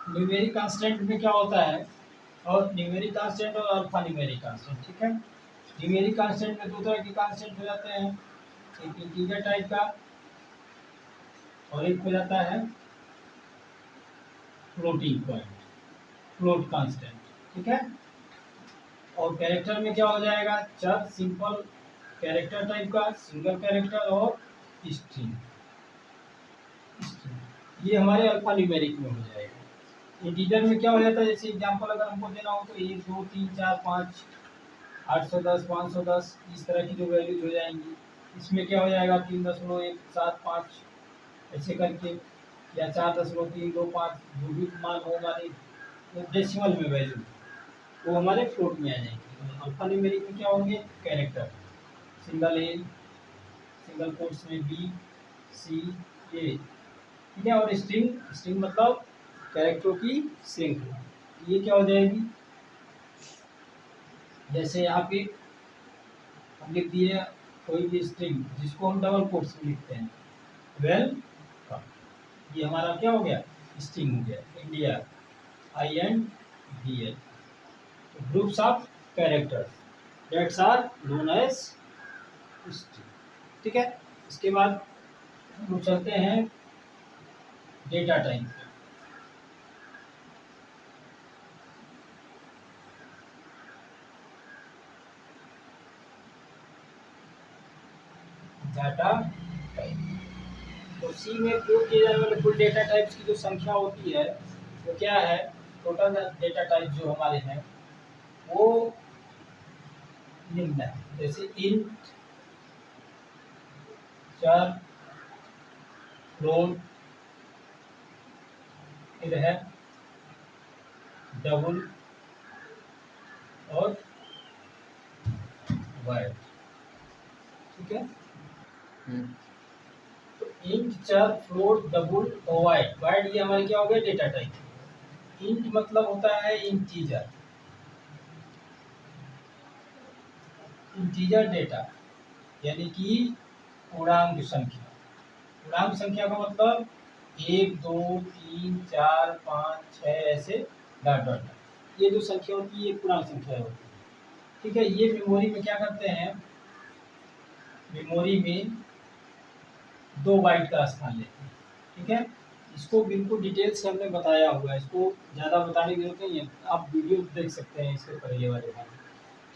Numeric constant में क्या होता है, और न्यूमेरिक कांस्टेंट और अल्फा न्यूमेरिक कांस्टेंट, ठीक है। न्यूमेरिक कांस्टेंट में दो तरह के कांस्टेंट हो जाते हैं, एक इंटीजर टाइप का और एक हो जाता है फ्लोटिंग पॉइंट, फ्लोट कांस्टेंट, ठीक है। और कैरेक्टर में क्या हो जाएगा, चर, सिंपल कैरेक्टर टाइप का, सिंगल कैरेक्टर और स्ट्रिंग, ये हमारे अल्फा न्यूमेरिक में हो जाएगा। इंटीजर में क्या हो जाता है, जैसे एग्जांपल अगर हमको देना हो तो 1 2 3 4 5 810 510 इस तरह की जो वैल्यूज हो जाएंगी। इसमें क्या हो जाएगा 3.175 ऐसे करके, या 4.325 जो भी मान हो हमारे डेसिमल में वैल्यू, वो हमारे फ्लोट में आ जाएंगे। अल्फा न्यूमेरिक में क्या होंगे, कैरेक्टर, सिंगल ए, सिंगल कोट्स में बी सी ए, ठीक है। और स्ट्रिंग, स्ट्रिंग मतलब कैरेक्टरों की श्रृंखला, ये क्या हो जाएगी, जैसे यहाँ पे हम लिख दिए कोई भी स्ट्रिंग जिसको हम डबल कोट्स में लिखते हैं, वेलकम, ये हमारा क्या हो गया, स्ट्रिंग हो गया। India INDL, groups of characters that's are known as string, ठीक है। इसके बाद हम लोग चलते हैं डेटा टाइप पे। डाटा टाइप, तो सी में प्रयोग किए जाने वाले कुल डेटा टाइप्स की जो संख्या होती है वो क्या है, टोटल डेटा टाइप जो हमारे हैं वो निम्न है, जैसे इंट, चर, फ्लोट, फिर है डबल और वाइड, ठीक है। तो इंट, चर, फ्लोट, डबल और वाइड, वाइड ये हमारे क्या हो गया, डेटा टाइप। इंट मतलब होता है इंटीजर, इंटीजर डेटा, यानी कि पूर्णांक संख्या। पूर्णांक संख्या का मतलब 1 2 3 4 5 6 ऐसे डॉट डॉट, ये जो संख्या होती है ये पूर्णांक संख्या होती है, ठीक है। ये मेमोरी में क्या करते हैं, मेमोरी में 2 बाइट का स्थान लेते हैं, ठीक है। इसको बिल्कुल डिटेल से हमने बताया हुआ है, इसको ज़्यादा बताने की जरूरत नहीं है, आप वीडियो देख सकते हैं इसके पहले वाले में,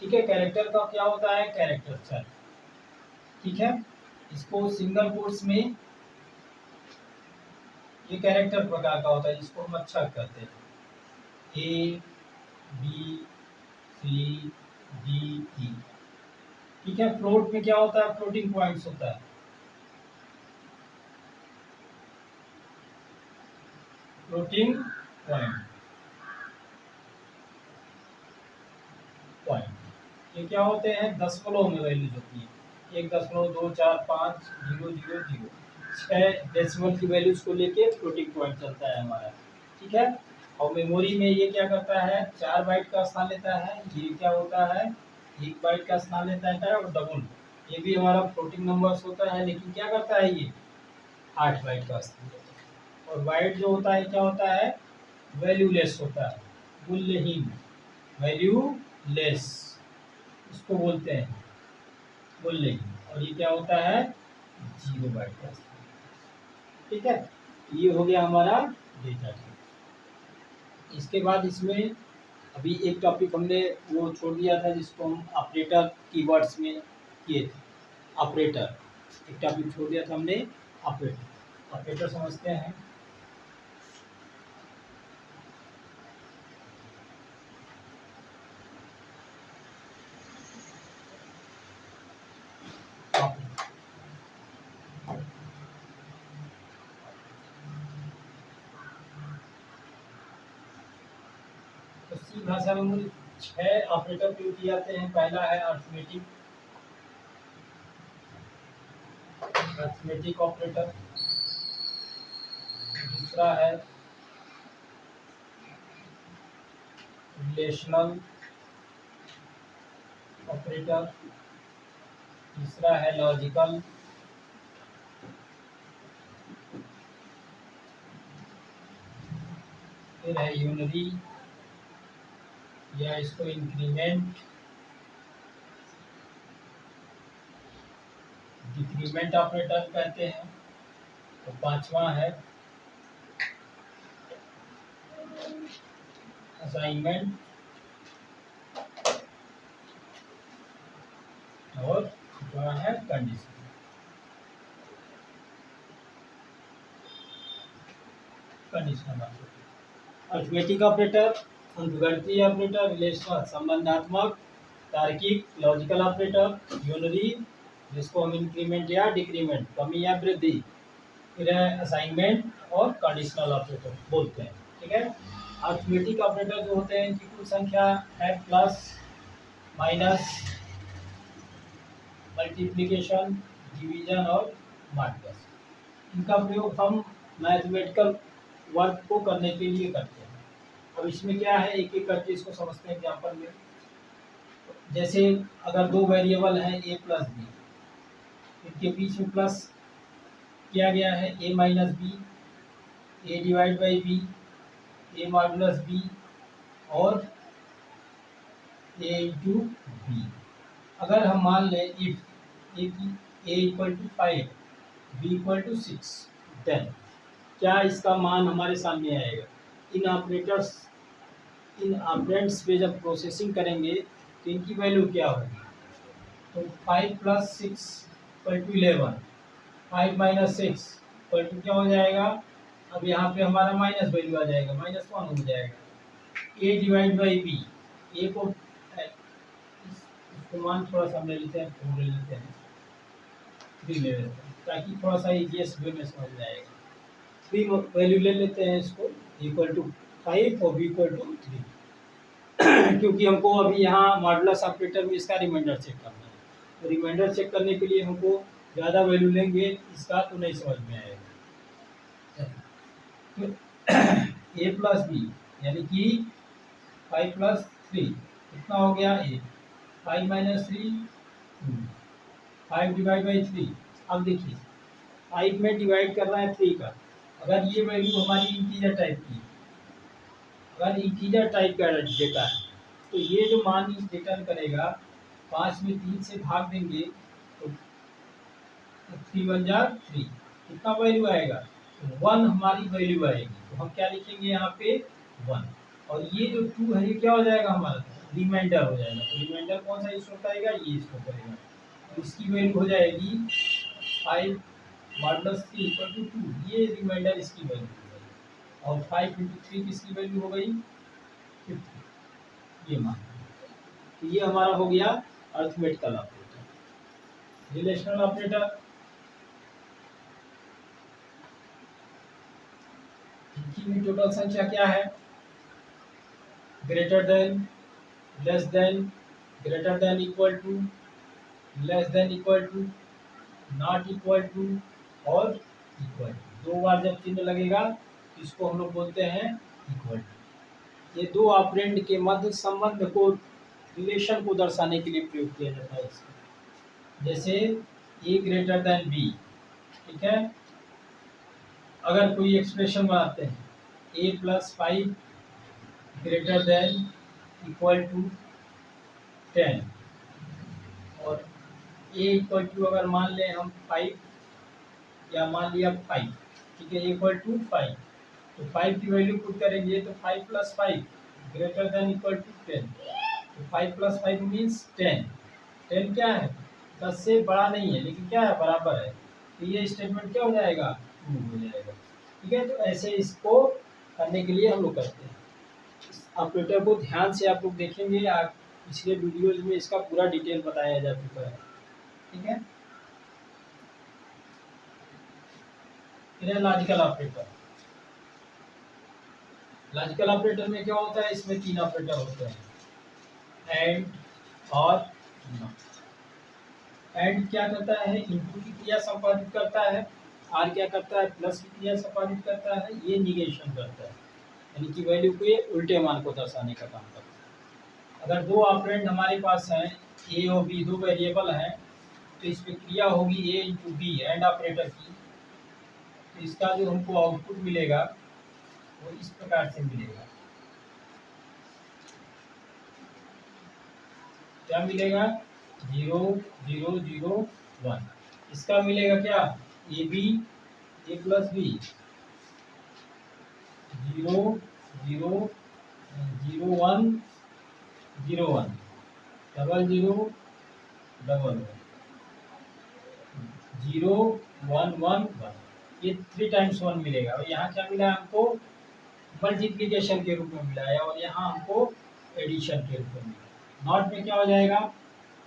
ठीक है। कैरेक्टर का क्या होता है, कैरेक्टर चर, ठीक है। इसको सिंगल कोट्स में, ये कैरेक्टर प्रकार का होता है जिसको हम अक्षर कहते हैं, A B C D E, ठीक है। फ्लोट में क्या होता है, फ्लोटिंग पॉइंट्स होता है, फ्लोटिंग पॉइंट, पॉइंट ये क्या होते हैं, दशमलव में वैल्यूज होती है, 1.2 4 5 0 0 0, 6 डेसिमल की वैल्यूज को लेके फ्लोटिंग पॉइंट चलता है हमारा, ठीक है। और मेमोरी में ये क्या करता है, 4 बाइट का स्थान लेता है, ये क्या होता है 1 बाइट का स्थान लेता है, और डबल ये भी हमारा फ्लोटिंग नंबर्स होता है, लेकिन क्या करता है ये 8 बाइट का स्थान लेता है। और वाइट जो होता है क्या होता है, वैल्यूलेस होता है, मूल्यहीन, वैल्यूलेस इसको बोलते हैं, मूल्यहीन। और ये क्या होता है, 0 बाइट का स्थान, ठीक है। ये हो गया हमारा डेटा टाइप। इसके बाद इसमें अभी एक टॉपिक हमने वो छोड़ दिया था जिसको हम ऑपरेटर कीवर्ड्स में किए थे, ऑपरेटर एक टॉपिक छोड़ दिया था हमने, ऑपरेटर, ऑपरेटर समझते हैं। तो सी भाषा में मूल 6 ऑपरेटर प्रयोग किए जाते हैं। पहला है अर्थमेटिक, अर्थमेटिक ऑपरेटर, दूसरा है रिलेशनल ऑपरेटर, तीसरा है लॉजिकल, फिर है यूनरी या इसको इंक्रीमेंट डिक्रीमेंट ऑपरेटर कहते हैं। तो पांचवा है असाइनमेंट और छठवां है condition. Conditional operator, arithmetic operator, अंकगणितीय ऑपरेटर, रिलेशनल संबंधात्मक, तार्किक लॉजिकल ऑपरेटर, यूनरी जिसको हम इंक्रीमेंट या डिक्रीमेंट कमी या वृद्धि, फिर है असाइनमेंट और कंडीशनल ऑपरेटर बोलते हैं। ठीक है। अरिथमेटिक ऑपरेटर जो होते हैं इनकी कुल संख्या है प्लस, माइनस, मल्टीप्लिकेशन, डिवीजन और माइनस। इनका प्रयोग हम मैथमेटिकल वर्क को करने के लिए करते हैं। अब इसमें क्या है, एक एक करके इसको समझते हैं एग्जाम्पल में। जैसे अगर दो वेरिएबल हैं ए प्लस बी, इनके बीच में प्लस किया गया है A minus B, A divide by B, A modulus B और ए इंटू बी। अगर हम मान लें if A equal to 5, B equal to 6, then क्या इसका मान हमारे सामने आएगा। इन ऑपरेंड्स पे जब प्रोसेसिंग करेंगे तो इनकी वैल्यू क्या होगी। तो 5 plus 6 equal to 11, 5 minus 6 equal to क्या हो जाएगा। अब यहाँ पे हमारा माइनस वैल्यू आ जाएगा, -1 हो जाएगा। ए डिवाइड बाई बी, ए को इसको मान थोड़ा सा हम ले लेते हैं, 4 ले लेते हैं, 3 ले लेते हैं ताकि थोड़ा सा ईजीएस्ट वे में समझ में आएगा। 3 वैल्यू ले लेते हैं इसको, इक्वल टू 5 और बी इक्वल टू 3 क्योंकि हमको अभी यहाँ मॉडुलस ऑपरेटर में इसका रिमाइंडर चेक करना है। तो रिमाइंडर चेक करने के लिए हमको ज़्यादा वैल्यू लेंगे इसका तो नहीं समझ में आएगा। तो ए प्लस बी यानी कि 5 प्लस 3 कितना हो गया, ए 5 माइनस 3 5 डिवाइड बाई 3। अब देखिए 5 में डिवाइड कर रहा है 3 का, अगर ये वैल्यू हमारी इंटीजर टाइप की, अगर इंटीजर टाइप का डेटा है तो ये जो मान रिटर्न करेगा 5 में 3 से भाग देंगे तो 3 1 जा 3, कितना वैल्यू आएगा, 1 हमारी वैल्यू आएगी। तो हम क्या लिखेंगे यहाँ पे 1, और ये जो 2 है ये क्या हो जाएगा हमारा रिमाइंडर हो जाएगा। तो रिमाइंडर कौन सा स्टोर करेगा, ये स्टोर करेगा। तो इसकी वैल्यू हो जाएगी 5 मॉडुलस 3 इक्वल टू 2, ये रिमाइंडर इसकी वैल्यू हो गई। और 5 इंटू 3 किसकी वैल्यू हो गई 50, ये मान। तो ये हमारा हो गया अरिथमेटिकल ऑपरेटर। रिलेशनल ऑपरेटर, इनकी भी टोटल संख्या क्या है, greater than, less than, greater than equal to, less than equal to, not equal to और इक्वल टू। 2 बार जब चिन्ह लगेगा तो इसको हम लोग बोलते हैं इक्वल टू। ये दो ऑपरेंड के मध्य संबंध को, रिलेशन को दर्शाने के लिए प्रयोग किया जाता है इसका। जैसे ए ग्रेटर देन बी, ठीक है। अगर कोई एक्सप्रेशन बनाते हैं A plus 5 greater than equal to 10 और ए इक्वल टू अगर मान लें हम 5 या मान लिया 5, ठीक है, इक्वल टू 5, तो 5 की वैल्यू पुट करेंगे तो 5 plus 5 greater than equal to 10। तो 5 प्लस 5 मीन्स 10। 10 क्या है, 10 से बड़ा नहीं है लेकिन क्या है, बराबर है। तो ये स्टेटमेंट क्या हो जाएगा, ट्रू हो जाएगा। ठीक है। तो ऐसे इसको करने के लिए हम लोग करते हैं। इस ऑपरेटर को ध्यान से आप लोग देखेंगे, पिछले वीडियोज में इसका पूरा डिटेल बताया जा चुका है। ठीक है। फिर लॉजिकल ऑपरेटर। लॉजिकल ऑपरेटर में क्या होता है, इसमें 3 ऑपरेटर होते हैं, एंड और नॉट। एंड क्या करता है, इनटू की क्रिया संपादित करता है, आर क्या करता है, प्लस की क्रिया संपादित करता है, ये निगेशन करता है, यानी कि वैल्यू के उल्टे मान को दर्शाने का काम करता है। अगर दो ऑपरेंड हमारे पास हैं, ए और बी, दो वेरिएबल हैं, तो इस पर क्रिया होगी ए इंटू बी, एंड ऑपरेटर की। तो इसका जो हमको आउटपुट मिलेगा वो इस प्रकार से मिलेगा। क्या मिलेगा? 0 0 0 1। इसका मिलेगा क्या? A B A plus B 0 0 0 1 0 1 double 0 double 0 1 1 1। ये 3 टाइम्स 1 मिलेगा। और यहाँ क्या मिला हमको? मल्टीप्लीकेशन के रूप में मिला है, और यहाँ हमको एडिशन के रूप में मिला। नॉट में क्या हो जाएगा?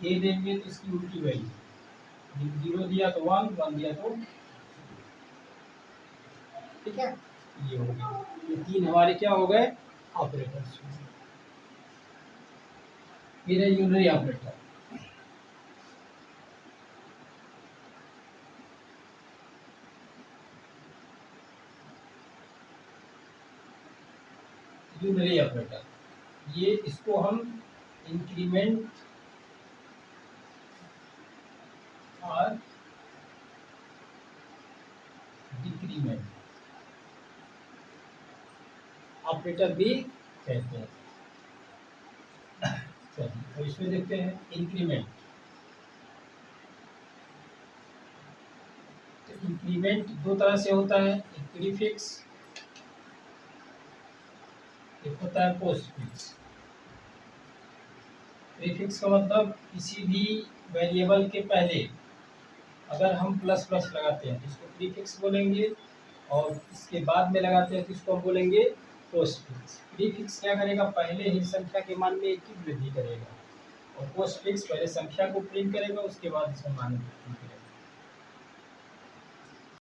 ए देंगे तो इसकी उल्टी वैल्यू, 0 दिया तो 1 1 दिया तो, ठीक है। ये हो गया। ये 3 हमारे क्या हो गए? ऑपरेटर्स। फिर है यूनरी ऑपरेटर। यूनरी ऑपरेटर, ये इसको हम इंक्रीमेंट और डिक्रीमेंट ऑपरेटर भी कहते हैं। चलिए तो इसमें देखते हैं इंक्रीमेंट। तो इंक्रीमेंट दो तरह से होता है, एक प्रीफिक्स, एक होता है पोस्ट फिक्स। प्रीफिक्स का मतलब किसी भी वेरिएबल के पहले अगर हम प्लस प्लस लगाते हैं तो इसको प्रीफिक्स बोलेंगे, और इसके बाद में लगाते हैं तो इसको हम बोलेंगे पोस्ट फिक्स। प्रीफिक्स क्या करेगा? पहले ही संख्या के मान में एक की वृद्धि करेगा, और पोस्ट फिक्स पहले संख्या को प्रिंट करेगा, उसके बाद इसमें मान